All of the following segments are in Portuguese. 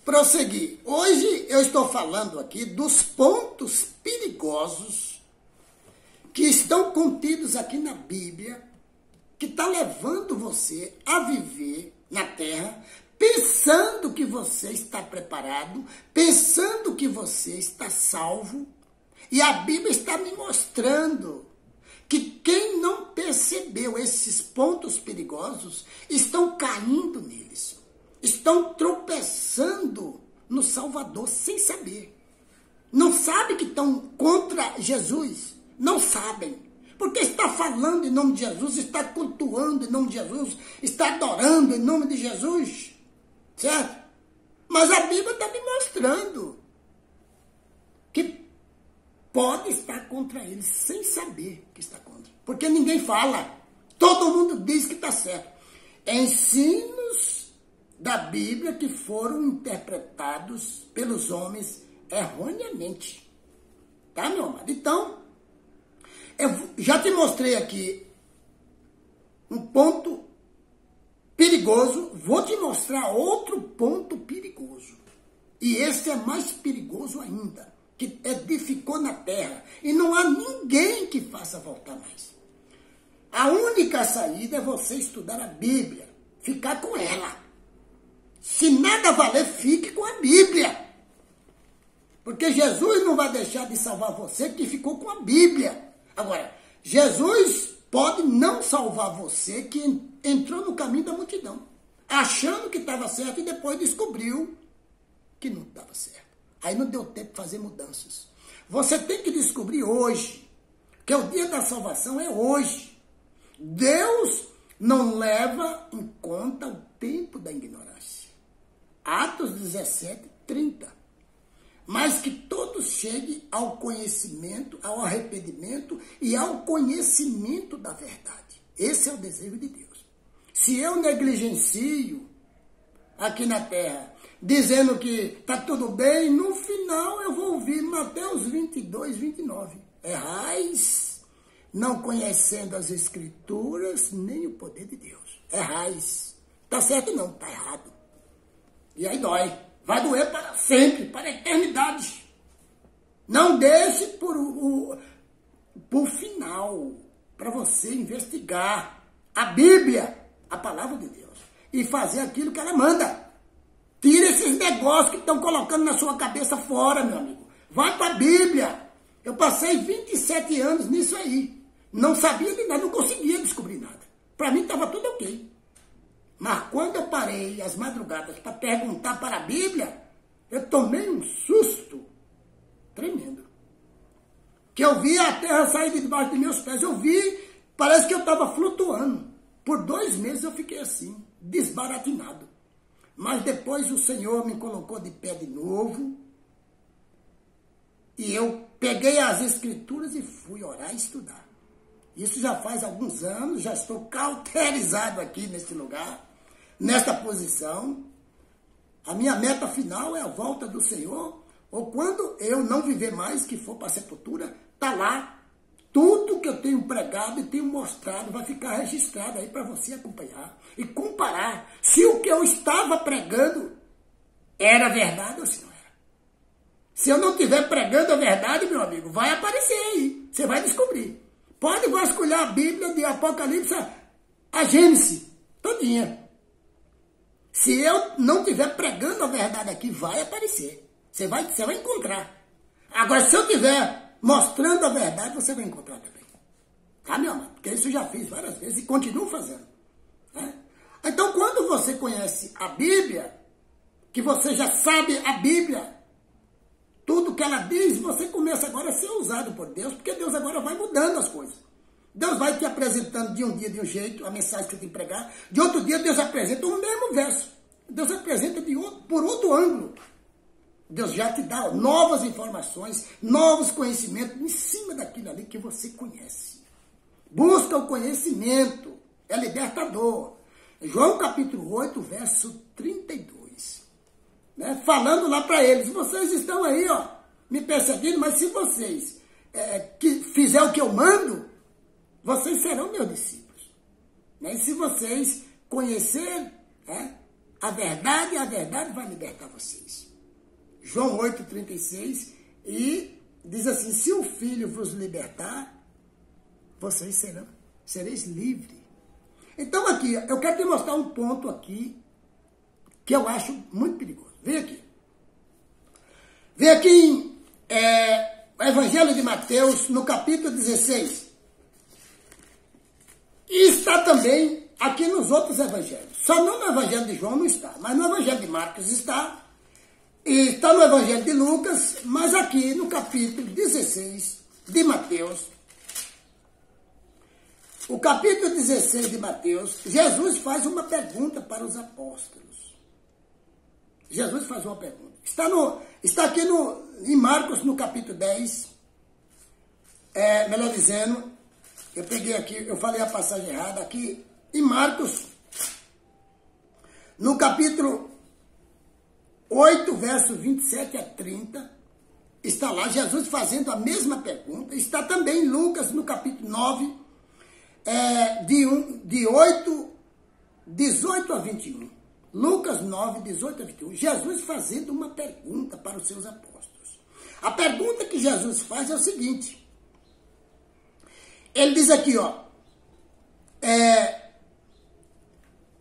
prosseguir. Hoje eu estou falando aqui dos pontos perigosos que estão contidos aqui na Bíblia, que está levando você a viver na terra, pensando que você está preparado, pensando que você está salvo, e a Bíblia está me mostrando que quem não percebeu esses pontos perigosos estão caindo neles, estão tropeçando no Salvador sem saber. Não sabem que estão contra Jesus, não sabem. Porque está falando em nome de Jesus, está cultuando em nome de Jesus, está adorando em nome de Jesus, certo? Mas a Bíblia está me mostrando que pode estar contra eles sem saber que está contra. Porque ninguém fala, todo mundo diz que está certo. Ensinos da Bíblia que foram interpretados pelos homens erroneamente. Tá, meu amado? Então, eu já te mostrei aqui um ponto perigoso, vou te mostrar outro ponto perigoso. E esse é mais perigoso ainda, que edificou na terra. E não há ninguém que faça voltar mais. A única saída é você estudar a Bíblia, ficar com ela. Se nada valer, fique com a Bíblia. Porque Jesus não vai deixar de salvar você que ficou com a Bíblia. Agora, Jesus pode não salvar você que entrou no caminho da multidão, achando que estava certo e depois descobriu que não estava certo. Aí não deu tempo de fazer mudanças. Você tem que descobrir hoje, que o dia da salvação é hoje. Deus não leva em conta o tempo da ignorância. Atos 17, 30. Mas que todos cheguem ao conhecimento, ao arrependimento e ao conhecimento da verdade. Esse é o desejo de Deus. Se eu negligencio aqui na terra, dizendo que está tudo bem, no final eu vou ouvir Mateus 22, 29. Errais, não conhecendo as Escrituras, nem o poder de Deus. Errais. Está certo? Não, está errado. E aí dói. Vai doer para sempre, para a eternidade. Não deixe por final, para você investigar a Bíblia, a palavra de Deus, e fazer aquilo que ela manda. Tira esses negócios que estão colocando na sua cabeça fora, meu amigo. Vai para a Bíblia. Eu passei 27 anos nisso aí. Não sabia de nada, não conseguia descobrir nada. Para mim estava tudo ok. Mas quando eu parei as madrugadas para perguntar para a Bíblia, eu tomei um susto tremendo. Que eu vi a terra sair de debaixo de meus pés. Eu vi, parece que eu estava flutuando. Por 2 meses eu fiquei assim, desbaratinado. Mas depois o Senhor me colocou de pé de novo. E eu peguei as Escrituras e fui orar e estudar. Isso já faz alguns anos, já estou cauterizado aqui nesse lugar, nesta posição. A minha meta final é a volta do Senhor, ou quando eu não viver mais, que for para a sepultura, está lá. Tudo que eu tenho pregado e tenho mostrado vai ficar registrado aí para você acompanhar e comparar se o que eu estava pregando era verdade ou se não era. Se eu não estiver pregando a verdade, meu amigo, vai aparecer aí, você vai descobrir. Pode vasculhar a Bíblia de Apocalipse a Gênesis, todinha. Se eu não estiver pregando a verdade aqui, vai aparecer. Você vai encontrar. Agora, se eu estiver mostrando a verdade, você vai encontrar também. Tá, meu amado? Porque isso eu já fiz várias vezes e continuo fazendo. Né? Então, quando você conhece a Bíblia, que você já sabe a Bíblia, tudo que ela diz, você começa agora a ser usado por Deus, porque Deus agora vai mudando as coisas. Deus vai te apresentando de um dia de um jeito, a mensagem que você tem que pregar, de outro dia Deus apresenta o mesmo verso. Deus apresenta por outro ângulo. Deus já te dá novas informações, novos conhecimentos em cima daquilo ali que você conhece. Busca o conhecimento, é libertador. João capítulo 8, verso 32. Né? Falando lá para eles, vocês estão aí, ó, me perseguindo, mas se vocês que fizer o que eu mando, vocês serão meus discípulos. Né? E se vocês conhecerem a verdade vai libertar vocês. João 8,36, e diz assim, se o Filho vos libertar, vocês sereis livres. Então aqui, eu quero te mostrar um ponto aqui, que eu acho muito perigoso. Vem aqui. Vem aqui em o Evangelho de Mateus, no capítulo 16. E está também aqui nos outros evangelhos. Só não no Evangelho de João não está, mas no Evangelho de Marcos está. E está no Evangelho de Lucas, mas aqui no capítulo 16 de Mateus. O capítulo 16 de Mateus, Jesus faz uma pergunta para os apóstolos. Jesus faz uma pergunta. Está aqui em Marcos, no capítulo 10. Melhor dizendo, eu peguei aqui, eu falei a passagem errada. Aqui em Marcos, no capítulo 8, verso 27 a 30, está lá Jesus fazendo a mesma pergunta. Está também em Lucas, no capítulo 9, de 18 a 21. Lucas 9, 18 a 21. Jesus fazendo uma pergunta para os seus apóstolos. A pergunta que Jesus faz é o seguinte. Ele diz aqui,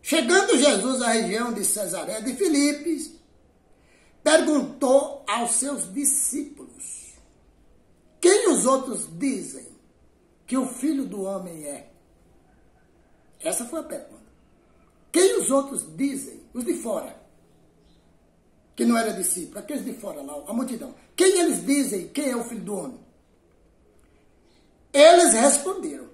chegando Jesus à região de Cesaré de Filipe, perguntou aos seus discípulos, quem os outros dizem que o Filho do Homem é? Essa foi a pergunta. Quem os outros dizem? Os de fora, que não era discípulo, aqueles de fora lá, a multidão. Quem eles dizem quem é o Filho do Homem? Eles responderam.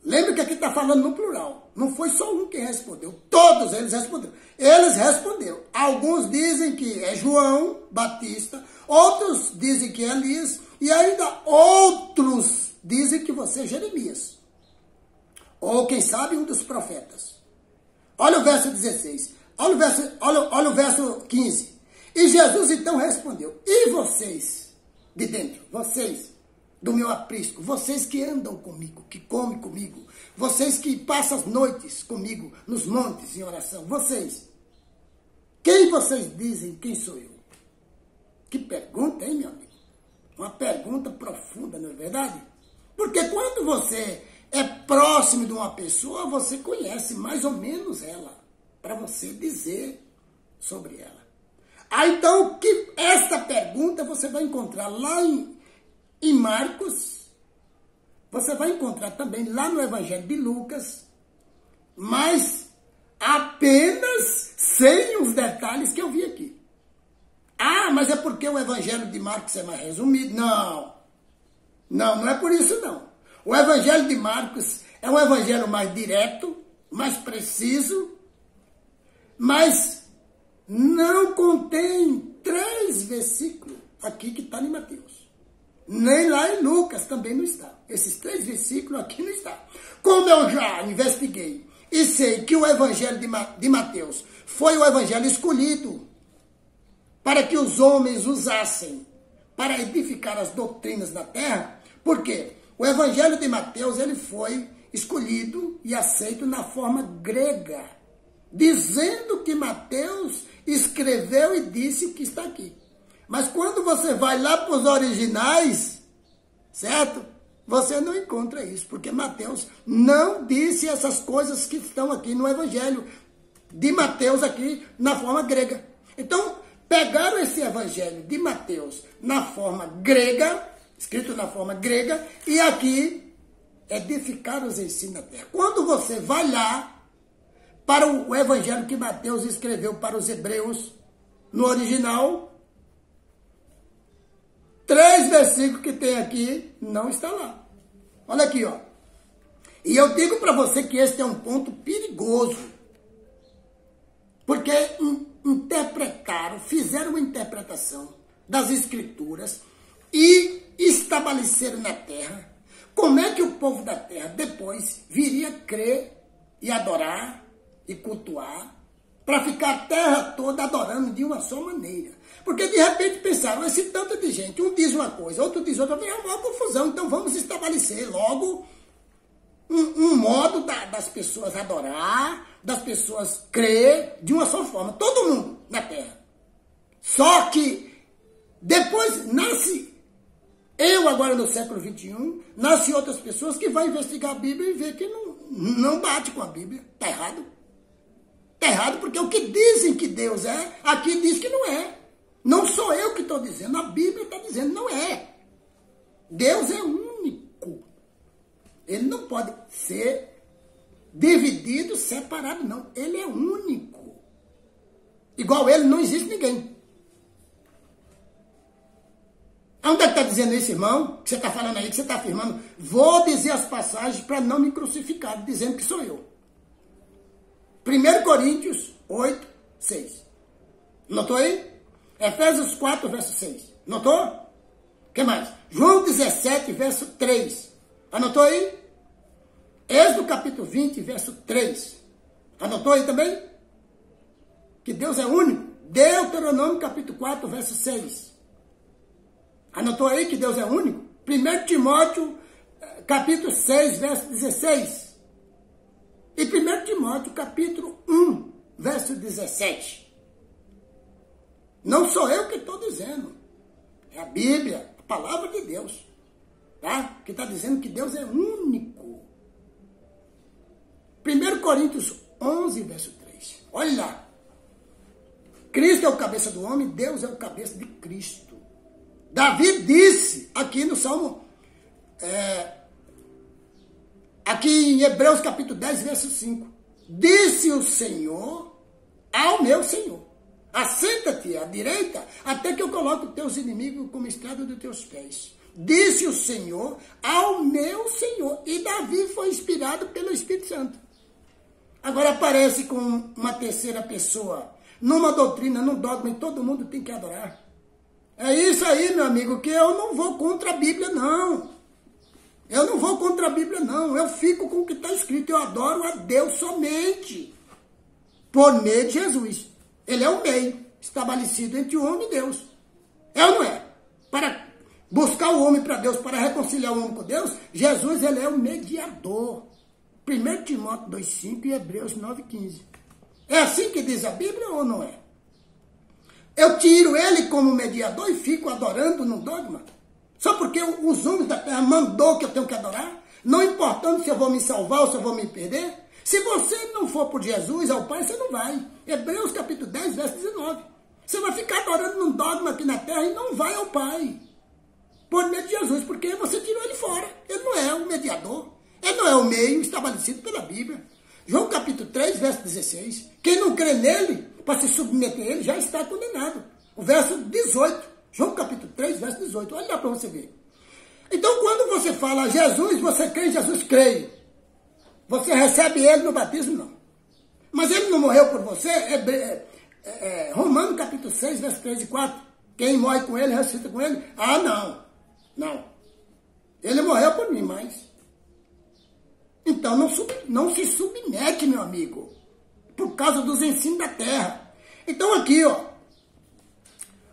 Lembra que aqui está falando no plural. Não foi só um que respondeu. Todos eles responderam. Eles responderam. Alguns dizem que é João Batista. Outros dizem que é Elias. E ainda outros dizem que você é Jeremias. Ou quem sabe um dos profetas. Olha o verso 16. Olha o verso 15. E Jesus então respondeu. E vocês de dentro? Vocês do meu aprisco, vocês que andam comigo, que comem comigo, vocês que passam as noites comigo nos montes em oração, vocês, quem vocês dizem quem sou eu? Que pergunta, hein, meu amigo? Uma pergunta profunda, não é verdade? Porque quando você é próximo de uma pessoa, você conhece mais ou menos ela, para você dizer sobre ela. Então, esta pergunta você vai encontrar lá em Marcos, você vai encontrar também lá no Evangelho de Lucas, mas apenas sem os detalhes que eu vi aqui. Ah, mas é porque o Evangelho de Marcos é mais resumido? Não é por isso não. O Evangelho de Marcos é um evangelho mais direto, mais preciso, mas não contém 3 versículos aqui que está em Mateus. Nem lá em Lucas também não está. Esses 3 versículos aqui não está. Como eu já investiguei e sei que o Evangelho de Mateus foi o Evangelho escolhido para que os homens usassem para edificar as doutrinas da terra, por quê? O Evangelho de Mateus ele foi escolhido e aceito na forma grega, dizendo que Mateus escreveu e disse que está aqui. Mas quando você vai lá para os originais, certo? Você não encontra isso, porque Mateus não disse essas coisas que estão aqui no Evangelho de Mateus aqui na forma grega. Então, pegaram esse Evangelho de Mateus na forma grega, escrito na forma grega, e aqui edificaram os ensinos da terra. Quando você vai lá para o Evangelho que Mateus escreveu para os hebreus, no original, 3 versículos que tem aqui não está lá. Olha aqui, ó. E eu digo para você que este é um ponto perigoso. Porque fizeram uma interpretação das escrituras e estabeleceram na terra como é que o povo da terra depois viria crer e adorar e cultuar para ficar a terra toda adorando de uma só maneira. Porque de repente pensaram, esse tanto de gente, um diz uma coisa, outro diz outra, vem uma confusão, então vamos estabelecer logo um modo das pessoas adorar, das pessoas crer de uma só forma, todo mundo na Terra. Só que depois nasce, eu agora no século XXI, nasce outras pessoas que vão investigar a Bíblia e ver que não bate com a Bíblia. Está errado. Está errado porque o que dizem que Deus é, aqui diz que não é. Não sou eu que estou dizendo, a Bíblia está dizendo, não é. Deus é único. Ele não pode ser dividido, separado, não. Ele é único. Igual ele, não existe ninguém. Onde é que está dizendo isso, irmão? Que você está falando aí, que você está afirmando? Vou dizer as passagens para não me crucificar, dizendo que sou eu. 1 Coríntios 8, 6. Notou aí? Efésios 4, verso 6. Notou? O que mais? João 17, verso 3. Anotou aí? Êxodo capítulo 20, verso 3. Anotou aí também? Que Deus é único. Deuteronômio capítulo 4, verso 6. Anotou aí que Deus é único? 1 Timóteo capítulo 6, verso 16. E 1 Timóteo capítulo 1, verso 17. Não sou eu que estou dizendo. É a Bíblia, a palavra de Deus. Tá? Que está dizendo que Deus é único. 1 Coríntios 11, verso 3. Olha lá. Cristo é o cabeça do homem, Deus é o cabeça de Cristo. Davi disse aqui no Salmo, aqui em Hebreus capítulo 10, verso 5. Disse o Senhor ao meu Senhor. Assenta-te à direita, até que eu coloque os teus inimigos como estrada dos teus pés. Disse o Senhor ao meu Senhor. E Davi foi inspirado pelo Espírito Santo. Agora aparece com uma terceira pessoa, numa doutrina, num dogma, e todo mundo tem que adorar. É isso aí, meu amigo, que eu não vou contra a Bíblia, não. Eu não vou contra a Bíblia, não. Eu fico com o que está escrito. Eu adoro a Deus somente por meio de Jesus. Ele é o meio estabelecido entre o homem e Deus. É ou não é? Para buscar o homem para Deus, para reconciliar o homem com Deus, Jesus, ele é o mediador. 1 Timóteo 2,5 e Hebreus 9,15. É assim que diz a Bíblia ou não é? Eu tiro ele como mediador e fico adorando no dogma? Só porque os homens da terra mandou que eu tenho que adorar? Não importando se eu vou me salvar ou se eu vou me perder? Se você não for por Jesus ao Pai, você não vai. Hebreus capítulo 10, verso 19. Você vai ficar adorando num dogma aqui na terra e não vai ao Pai. Por meio de Jesus, porque você tirou ele fora. Ele não é o mediador. Ele não é o meio estabelecido pela Bíblia. João capítulo 3, verso 16. Quem não crê nele, para se submeter a ele, já está condenado. O verso 18. João capítulo 3, verso 18. Olha lá para você ver. Então, quando você fala Jesus, você crê em Jesus, creio. Você recebe ele no batismo, não. Mas ele não morreu por você? Romanos capítulo 6, verso 3 e 4. Quem morre com ele, ressuscita com ele? Ah, não. Não. Ele morreu por mim, mas... Então, não se submete, meu amigo. Por causa dos ensinos da terra. Então, aqui, ó.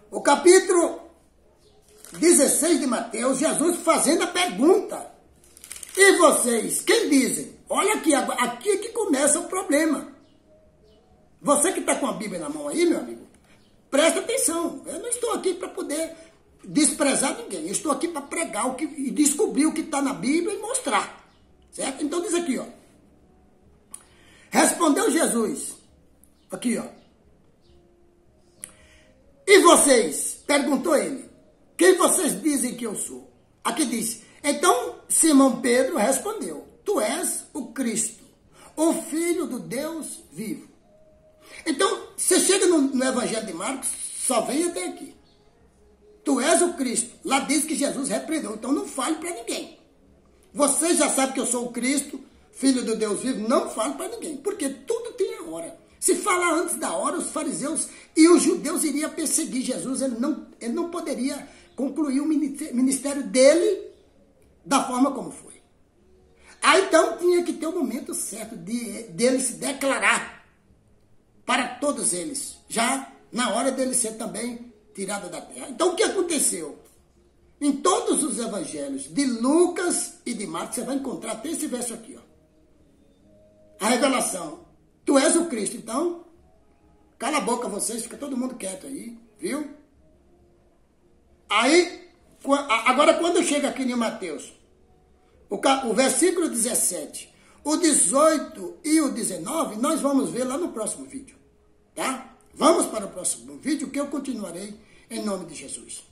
O capítulo 16 de Mateus, Jesus fazendo a pergunta. E vocês, quem dizem? Olha aqui, aqui é que começa o problema. Você que está com a Bíblia na mão aí, meu amigo, presta atenção. Eu não estou aqui para poder desprezar ninguém. Eu estou aqui para pregar e descobrir o que está na Bíblia e mostrar. Certo? Então diz aqui, ó. Respondeu Jesus. Aqui, ó. E vocês? Perguntou ele. Quem vocês dizem que eu sou? Aqui diz. Então Simão Pedro respondeu. Tu és o Cristo, o Filho do Deus vivo. Então, você chega no Evangelho de Marcos, só vem até aqui. Tu és o Cristo. Lá diz que Jesus repreendeu. Então não fale para ninguém. Você já sabe que eu sou o Cristo, Filho do Deus vivo. Não fale para ninguém, porque tudo tem a hora. Se falar antes da hora, os fariseus e os judeus iriam perseguir Jesus. Ele não poderia concluir o ministério dele da forma como foi. Aí então tinha que ter o momento certo dele se declarar para todos eles, já na hora dele ser também tirado da terra. Então o que aconteceu? Em todos os evangelhos de Lucas e de Marcos, você vai encontrar até esse verso aqui, ó. A revelação. Tu és o Cristo, então, cala a boca vocês, fica todo mundo quieto aí, viu? Aí, agora quando chega aqui em Mateus, o versículo 17, o 18 e o 19, nós vamos ver lá no próximo vídeo, tá? Vamos para o próximo vídeo que eu continuarei em nome de Jesus.